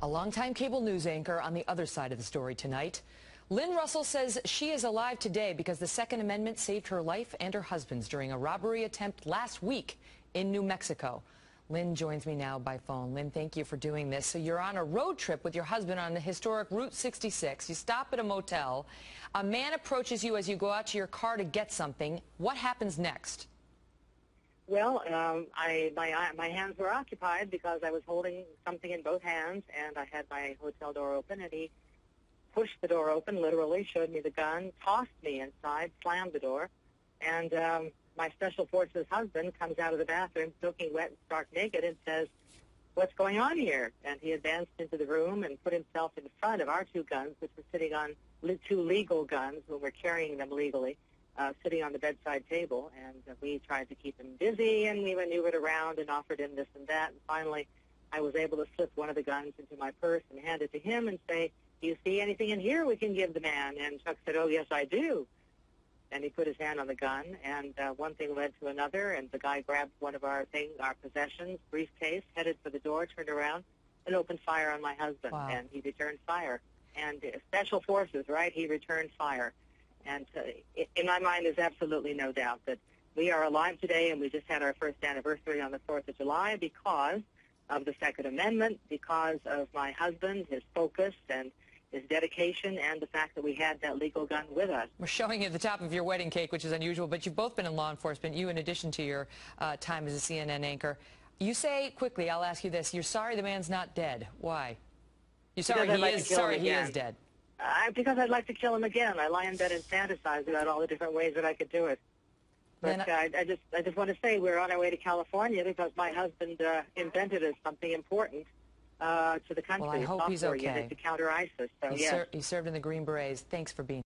A longtime cable news anchor on the other side of the story tonight. Lynn Russell says she is alive today because the Second Amendment saved her life and her husband's during a robbery attempt last week in New Mexico. Lynn joins me now by phone. Lynn, thank you for doing this. So you're on a road trip with your husband on the historic Route 66. You stop at a motel. A man approaches you as you go out to your car to get something. What happens next? Well, my hands were occupied because I was holding something in both hands, and I had my hotel door open, and he pushed the door open, literally, showed me the gun, tossed me inside, slammed the door, and my Special Forces husband comes out of the bathroom soaking wet and stark naked and says, "What's going on here?" And he advanced into the room and put himself in front of our two guns, which were sitting on two legal guns when we're carrying them legally. Sitting on the bedside table, and we tried to keep him busy, and we maneuvered around and offered him this and that, and finally I was able to slip one of the guns into my purse and hand it to him and say, "Do you see anything in here we can give the man?" And Chuck said, "Oh, yes, I do." And he put his hand on the gun, and one thing led to another, and the guy grabbed one of our possessions, briefcase, headed for the door, turned around, and opened fire on my husband. Wow. And he returned fire. And Special Forces, right, he returned fire. And in my mind, there's absolutely no doubt that we are alive today, and we just had our first anniversary on the 4th of July because of the Second Amendment, because of my husband, his focus, and his dedication, and the fact that we had that legal gun with us. We're showing you the top of your wedding cake, which is unusual, but you've both been in law enforcement, you in addition to your time as a CNN anchor. You say, quickly, I'll ask you this, you're sorry the man's not dead. Why? You're sorry he is dead. Because I'd like to kill him again. I lie in bed and fantasize about all the different ways that I could do it. But I just want to say we're on our way to California because my husband invented us something important to the country. Well, I hope he's okay. To counter ISIS. So, He served in the Green Berets. Thanks for being